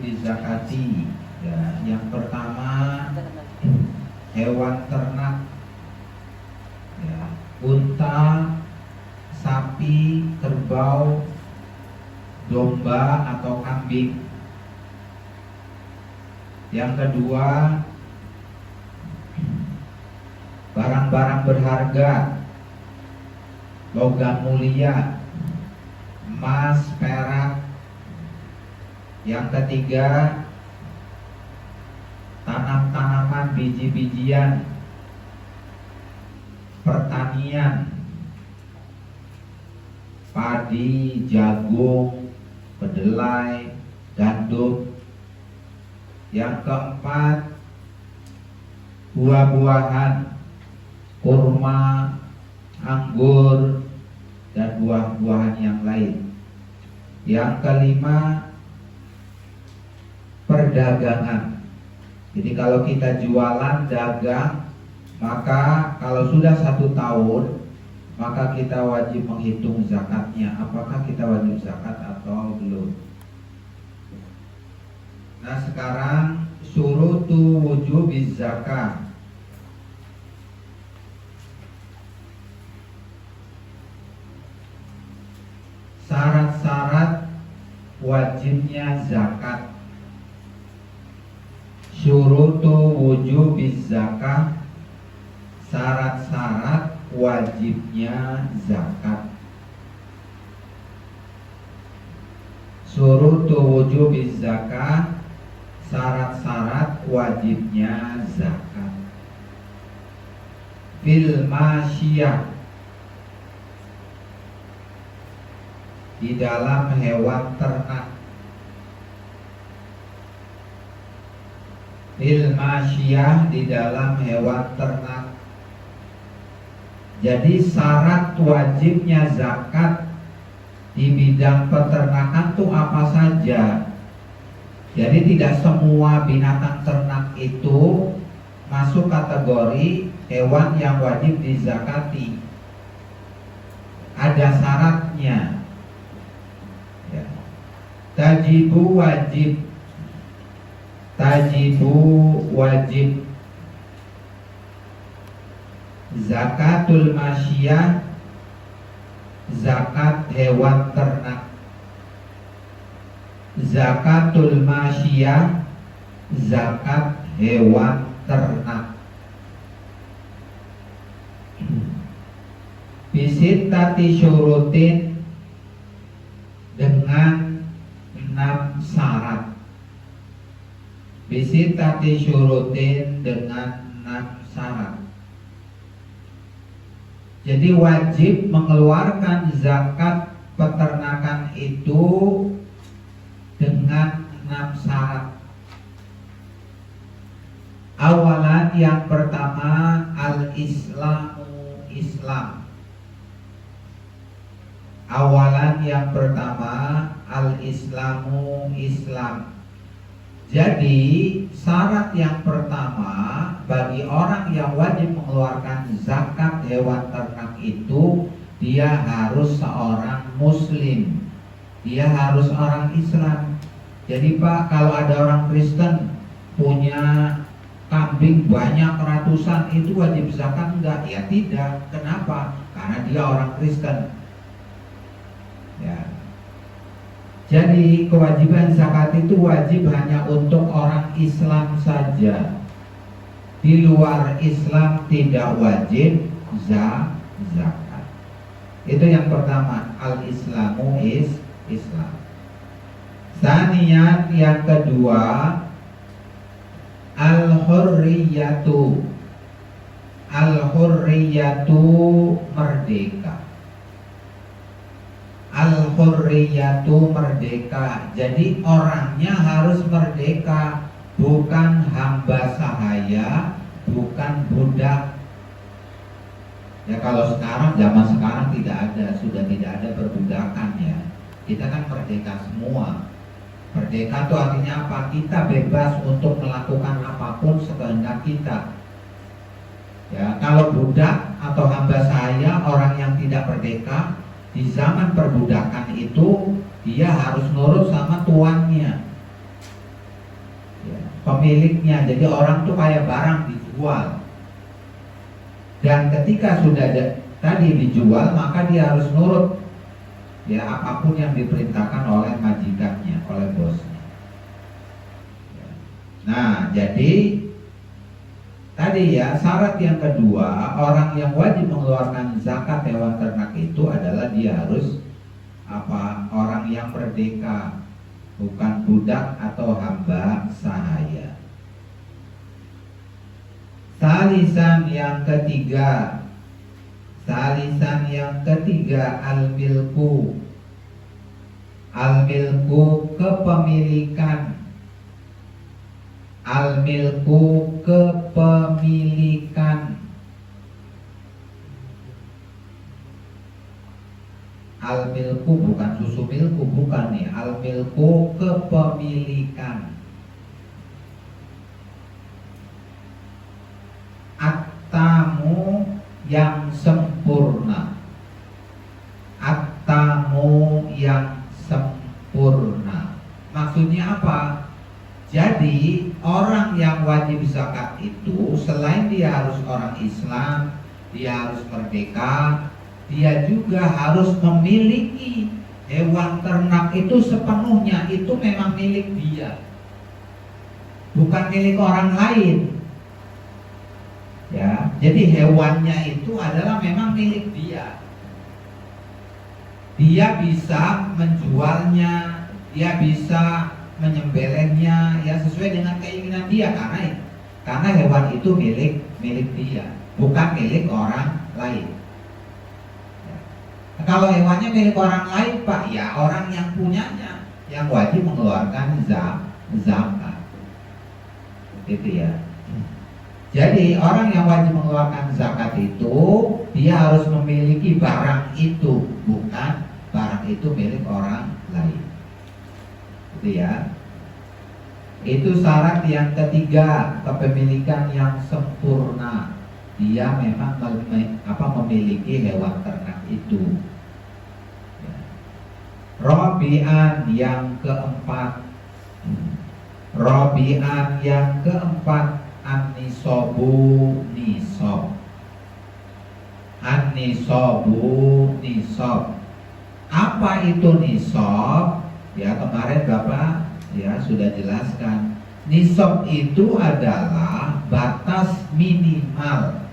dizakati. Ya, yang pertama hewan ternak, ya, unta, sapi, kerbau, domba atau kambing. Yang kedua barang-barang berharga, logam mulia, emas, perak. Yang ketiga tanam-tanaman, biji-bijian, pertanian, padi, jagung, kedelai, gandum. Yang keempat buah-buahan, kurma, anggur, dan buah-buahan yang lain. Yang kelima perdagangan. Jadi kalau kita jualan, dagang, maka kalau sudah 1 tahun, maka kita wajib menghitung zakatnya. Apakah kita wajib zakat atau belum? Nah, sekarang syurutu wujubiz zakah. Syarat-syarat wajibnya zakat. Syurutu wujubiz zakah, syarat-syarat wajibnya zakat. Syurutu wujubiz zakah, syarat-syarat wajibnya zakat. Fil masyiyah, di dalam hewan ternak. Fil masyiyah, di dalam hewan ternak. Jadi syarat wajibnya zakat di bidang peternakan tuh apa saja. Jadi tidak semua binatang ternak itu masuk kategori hewan yang wajib dizakati. Ada syaratnya. Ya. Tajibu wajib. Tajibu wajib zakatul masyiyah, zakat hewan ternak. Zakatul masyiyah, zakat hewan ternak. Bisittati syurutin, dengan 6 syarat. Bisittati syurutin, dengan 6 syarat. Jadi wajib mengeluarkan zakat peternakan itu dengan 6 syarat. Awalan, yang pertama, al-islamu, Islam. Awalan, yang pertama, al-islamu, Islam. Jadi syarat yang pertama bagi orang yang wajib mengeluarkan zakat hewan ternak itu, dia harus seorang muslim, dia harus orang Islam. Jadi Pak, kalau ada orang Kristen punya kambing banyak ratusan, itu wajib zakat enggak? Ya tidak. Kenapa? Karena dia orang Kristen. Ya. Jadi kewajiban zakat itu wajib hanya untuk orang Islam saja. Di luar Islam tidak wajib zakat. Itu yang pertama, al-islamu Islam. Saniyan, yang kedua, al-hurriyatu. Al-hurriyatu, merdeka. Al-hurriyatu, merdeka. Jadi orangnya harus merdeka, bukan hamba sahaya, bukan budak. Ya kalau sekarang, zaman sekarang tidak ada, sudah tidak ada perbudakan ya. Kita kan merdeka semua. Merdeka itu artinya apa? Kita bebas untuk melakukan apapun sekehendak kita. Ya, kalau budak atau hamba sahaya, orang yang tidak merdeka, di zaman perbudakan itu dia harus nurut sama tuannya. pemiliknya. Jadi orang tuh kayak barang dijual. Dan ketika sudah tadi dijual, maka dia harus nurut ya apapun yang diperintahkan oleh majikannya, oleh bosnya. Nah, jadi tadi ya syarat yang kedua, orang yang wajib mengeluarkan zakat hewan ternak itu adalah dia harus orang yang merdeka, bukan budak atau hamba sahaya. Salisan yang ketiga, al-milku. Al-milku kepemilikan. Al-milku kepemilikan. Al-milku bukan susu milku, bukan nih. Al-milku kepemilikan. At-tamu yang sempurna. At-tamu yang sempurna. Maksudnya apa? Jadi orang yang wajib zakat itu selain dia harus orang Islam, dia harus merdeka, dia juga harus memiliki hewan ternak itu sepenuhnya. Itu memang milik dia, bukan milik orang lain. Ya, jadi hewannya itu adalah memang milik dia. Dia bisa menjualnya, dia bisa menyembelihnya ya sesuai dengan keinginan dia, karena hewan itu milik dia, bukan milik orang lain. Ya. Kalau hewannya milik orang lain, Pak, ya orang yang punyanya yang wajib mengeluarkan zakat. Gitu ya. Jadi orang yang wajib mengeluarkan zakat itu dia harus memiliki barang itu, bukan barang itu milik orang lain. Gitu ya. Itu syarat yang ketiga, kepemilikan yang sempurna. Dia memang memiliki hewan ternak itu. Ya. Robian yang keempat. An-nisobu nisob. Apa itu nisob? Ya kemarin Bapak ya sudah jelaskan. Nisob itu adalah batas minimal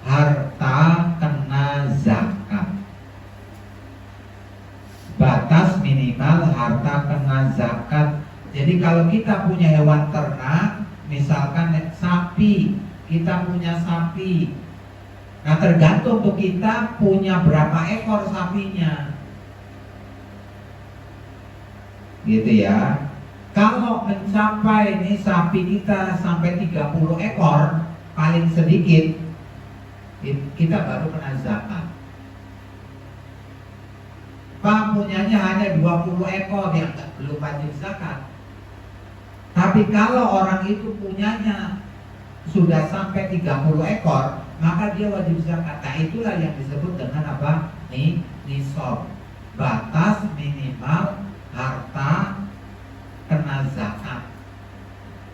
harta kena zakat. Batas minimal harta kena zakat. Jadi kalau kita punya hewan ternak, misalkan sapi, kita punya sapi. Nah tergantung tuh kita punya berapa ekor sapinya. Gitu ya. Kalau mencapai nih sapi kita sampai 30 ekor, paling sedikit, kita baru kena zakat. Pak punyanya hanya 20 ekor yang belum wajib zakat. Tapi kalau orang itu punyanya sudah sampai 30 ekor, maka dia wajib zakat. Nah itulah yang disebut dengan apa? Nisab. Batas minimal harta kena zakat.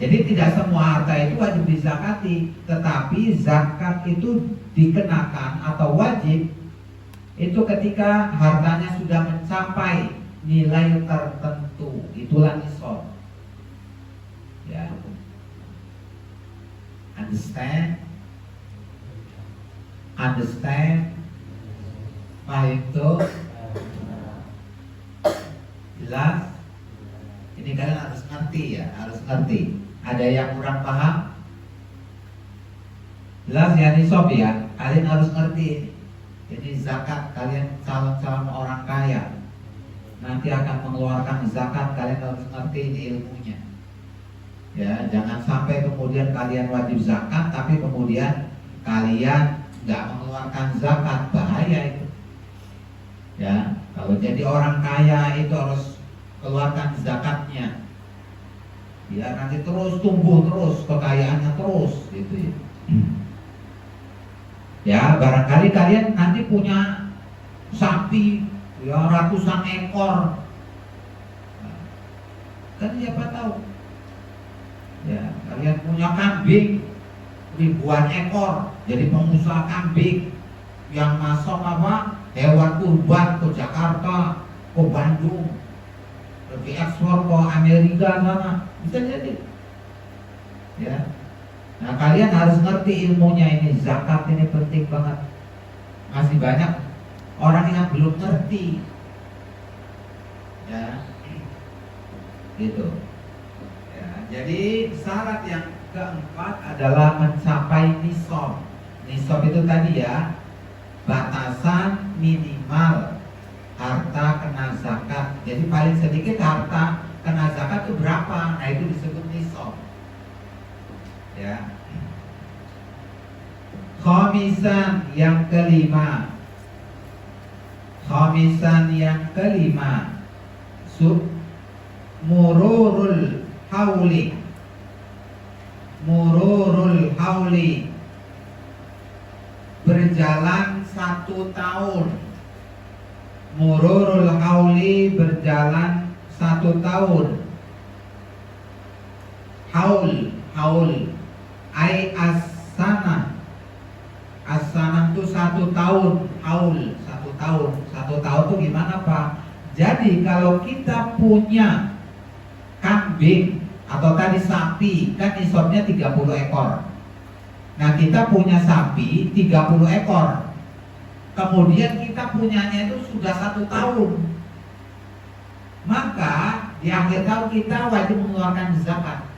Jadi tidak semua harta itu wajib dizakati, tetapi zakat itu dikenakan atau wajib itu ketika hartanya sudah mencapai nilai tertentu. Itulah nisab. Ya. Understand? Paham itu? Jelas? Ini kalian harus ngerti ya, harus ngerti. Ada yang kurang paham? Jelas ya nisab ya, kalian harus ngerti. Jadi zakat, kalian calon-calon orang kaya nanti akan mengeluarkan zakat, kalian harus ngerti ini ilmunya. Ya, jangan sampai kemudian kalian wajib zakat tapi kemudian kalian nggak mengeluarkan zakat, bahaya itu. Ya, kalau jadi orang kaya itu harus keluarkan zakatnya. Biar nanti terus tumbuh terus kekayaannya terus gitu ya. Ya, barangkali kalian nanti punya sapi ya ratusan ekor. Kan siapa tahu. Ya, kalian punya kambing ribuan ekor, jadi pengusaha kambing yang masuk apa hewan kurban ke Jakarta, ke Bandung, lebih ekspor ke Amerika sana, bisa jadi. Ya, nah kalian harus ngerti ilmunya ini, zakat ini penting banget. Masih banyak orang yang belum ngerti, ya, gitu. Ya, jadi syarat yang keempat adalah mencapai nisab. Nisab itu tadi ya, batasan minimal harta kena zakat. Jadi paling sedikit harta kena zakat itu berapa? Nah itu disebut nisab. Ya. Khamisan yang kelima. Khamisan yang kelima. Mururul hauli. Mururul hauli, berjalan 1 tahun. Mururul hauli, berjalan 1 tahun. Haul, haul, ai as-sana. As-sana itu 1 tahun. Haul, 1 tahun. 1 tahun itu gimana Pak? Jadi kalau kita punya kambing atau tadi sapi, kan nisabnya 30 ekor. Nah kita punya sapi 30 ekor. Kemudian kita punyanya itu sudah 1 tahun. Maka di akhir tahun kita wajib mengeluarkan zakat.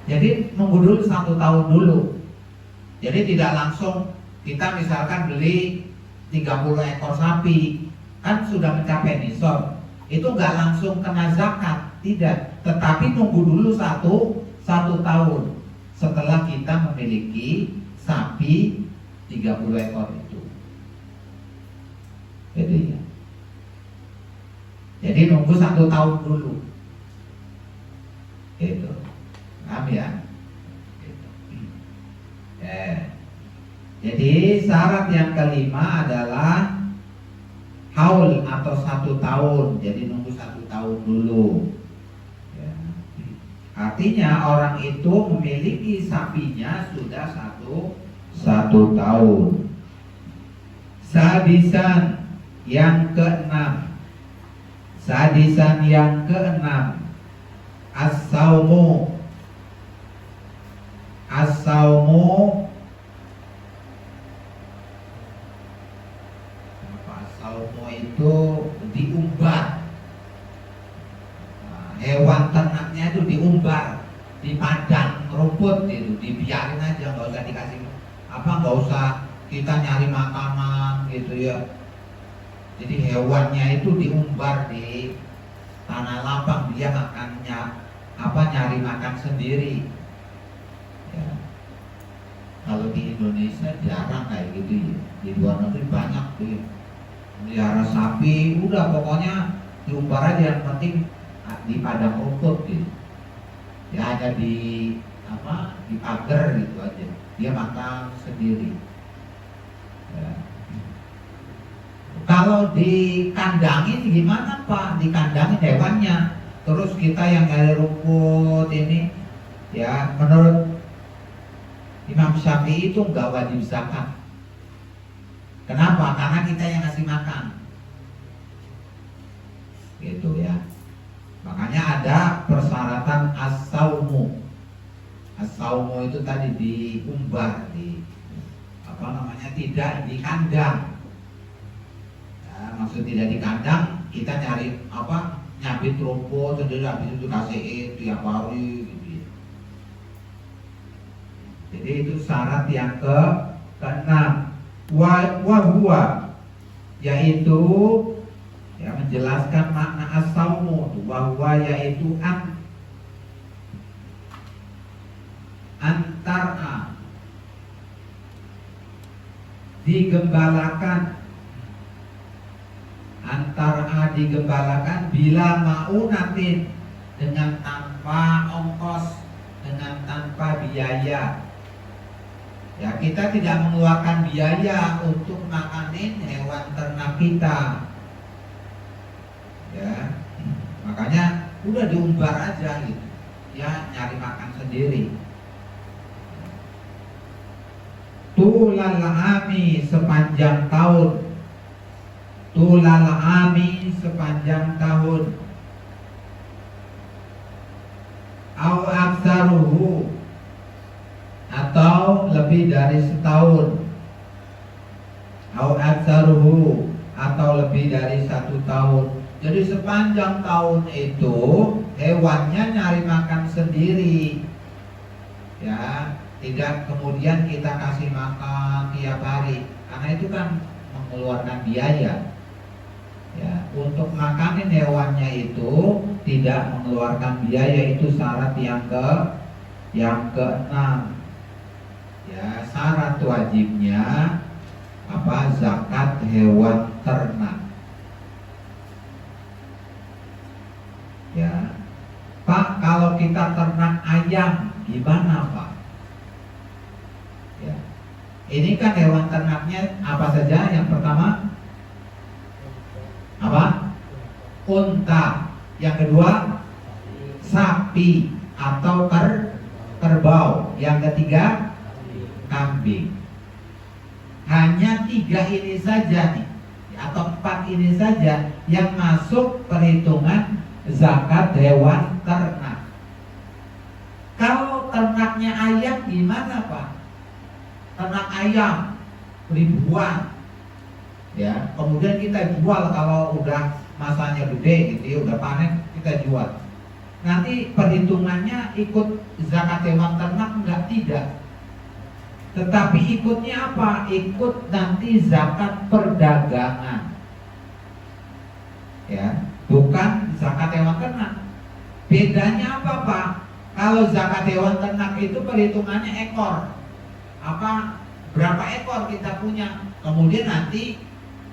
Jadi nunggu dulu 1 tahun dulu. Jadi tidak langsung kita misalkan beli 30 ekor sapi, kan sudah mencapai nisab, itu nggak langsung kena zakat, tidak. Tetapi nunggu dulu satu tahun setelah kita memiliki sapi 30 ekor itu. Jadi nunggu 1 tahun dulu. Itu. Paham ya? Gitu. Jadi syarat yang kelima adalah haul atau 1 tahun. Jadi nunggu 1 tahun dulu. Ya. Artinya orang itu memiliki sapinya sudah satu tahun. Sadisan yang keenam. Sadisan yang keenam. As-saumu. As-saumu. As-saumu itu diumbar. Nah, hewan ternaknya itu diumbar di padang rumput itu, dibiarin aja, nggak usah dikasih nggak usah kita nyari makanan gitu ya. Jadi hewannya itu diumbar di tanah lapang, dia makannya nyari makan sendiri. Ya. Kalau di Indonesia jarang kayak gitu ya. Di luar negeri banyak tuh ya. Melihara sapi, udah pokoknya diumbar aja, yang penting di padang rumput gitu. Ya ada di pagar gitu aja. Dia makan sendiri. Ya. Kalau dikandangin gimana Pak? Dikandangin hewannya, terus kita yang nyari rumput ini, ya menurut Imam Syafi'i itu nggak wajib zakat. Kenapa? Karena kita yang ngasih makan, gitu ya. Makanya ada persyaratan as-saumu. As-saumu itu tadi diumbar, tidak di kandang. Ya, maksud tidak di kandang, kita nyari nyabit rumput sendiri, habis itu kasihin tiap hari gitu ya. Jadi itu syarat yang keenam. Wahua, yaitu ya menjelaskan makna as-saumu. Wahua yaitu antara digembalakan, bila maunatin, dengan tanpa ongkos, dengan tanpa biaya. Ya, kita tidak mengeluarkan biaya untuk makanin hewan ternak kita. Ya, makanya udah diumbar aja gitu. ya nyari makan sendiri. Tulal ami sepanjang tahun. Tulal ami sepanjang tahun. Au aksaruhu atau lebih dari setahun. Au aksaruhu atau lebih dari 1 tahun. Jadi sepanjang tahun itu hewannya nyari makan sendiri. Ya, tidak kemudian kita kasih makan tiap hari, karena itu kan mengeluarkan biaya. Ya, untuk makanin hewannya itu tidak mengeluarkan biaya, itu syarat yang keenam. Ya, syarat wajibnya apa? Zakat hewan ternak. Ya, Pak, kalau kita ternak ayam gimana, Pak? Ya, ini kan hewan ternaknya apa saja? Yang pertama apa? Unta. Yang kedua sapi atau kerbau. Yang ketiga kambing. Hanya 3 ini saja nih, atau 4 ini saja yang masuk perhitungan zakat hewan ternak. Kalau ternaknya ayam gimana, Pak? Ternak ayam ribuan, ya. Kemudian kita jual kalau udah masanya gede gitu ya, udah panen kita jual. Nanti perhitungannya ikut zakat hewan ternak enggak? Tidak. Tetapi ikutnya apa? Ikut nanti zakat perdagangan. Ya, bukan zakat hewan ternak. Bedanya apa, Pak? Kalau zakat hewan ternak itu perhitungannya ekor. Apa? Berapa ekor kita punya? Kemudian nanti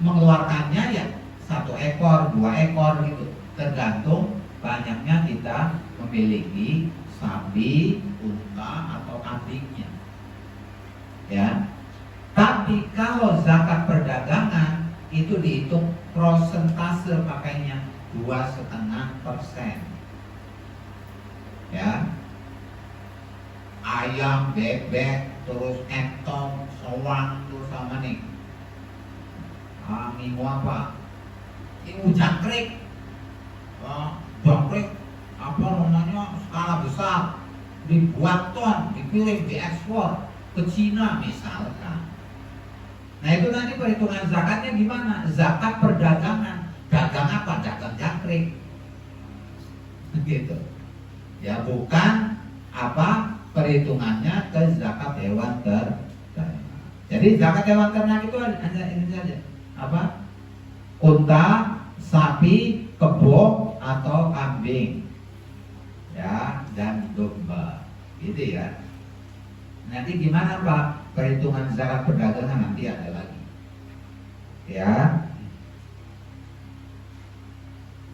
mengeluarkannya ya 1 ekor, 2 ekor gitu. Tergantung banyaknya kita memiliki sapi, unta atau kambingnya. Ya. Tapi kalau zakat perdagangan itu dihitung prosentase pakainya 2,5%. Ya, ayam, bebek, terus entong, soang, terus sama nih. Minggu apa? Ini jangkrik. Jangkrik apa namanya, skala besar, dibuat ton, dikirim, diekspor ke Cina misalkan. Nah itu nanti perhitungan zakatnya gimana? Zakat perdagangan. Dagang apa? Dagang jangkrik. Gitu. Ya, bukan apa perhitungannya ke zakat hewan ternak. Jadi zakat hewan ternak itu hanya ini saja. Apa? Unta, sapi, kebo atau kambing. Ya, dan domba. Gitu ya. Nanti gimana, Pak? Perhitungan zakat perdagangan nanti ada lagi. Ya.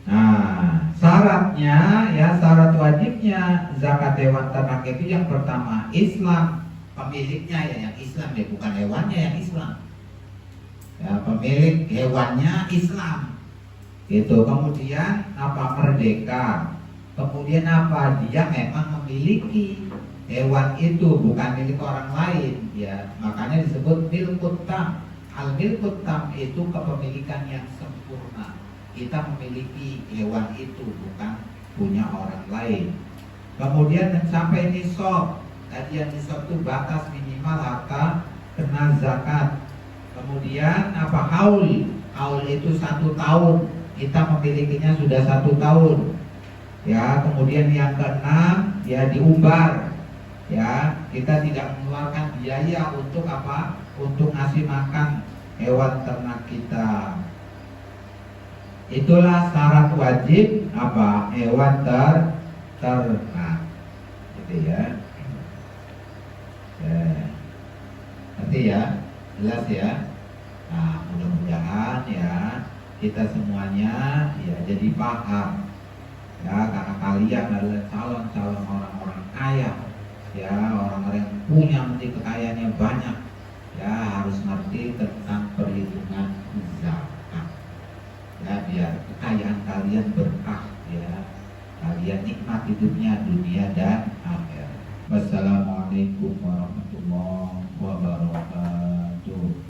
Nah, syaratnya ya, syarat wajibnya zakat hewan ternak itu yang pertama Islam, pemiliknya ya yang Islam, ya bukan hewannya yang Islam. Ya, pemilik hewannya Islam. Itu kemudian apa? Merdeka. Kemudian apa? Dia memang memiliki hewan itu, bukan milik orang lain. Ya, makanya disebut milkut tam. Al milkut tam itu kepemilikan yang sempurna. Kita memiliki hewan itu, bukan punya orang lain. Kemudian mencapai nisab. Tadi yang nisab itu batas minimal harta kena zakat. Kemudian apa? Haul. Haul itu 1 tahun. Kita memilikinya sudah 1 tahun. Ya, kemudian yang keenam ya diumbar. Ya, kita tidak mengeluarkan biaya untuk apa? Untuk ngasih makan hewan ternak kita. Itulah syarat wajib apa? Hewan ternak. Gitu ya. Nanti ya, jelas ya. Nah, mudah-mudahan ya kita semuanya ya jadi paham. Ya, karena kalian adalah calon-calon orang-orang kaya. Ya, orang-orang yang punya nanti kekayaannya banyak. Ya, harus ngerti tentang perhitungan zakat. Ya, biar kekayaan kalian berkah ya. kalian nikmat hidupnya dunia dan akhirat. Wassalamualaikum warahmatullahi wabarakatuh.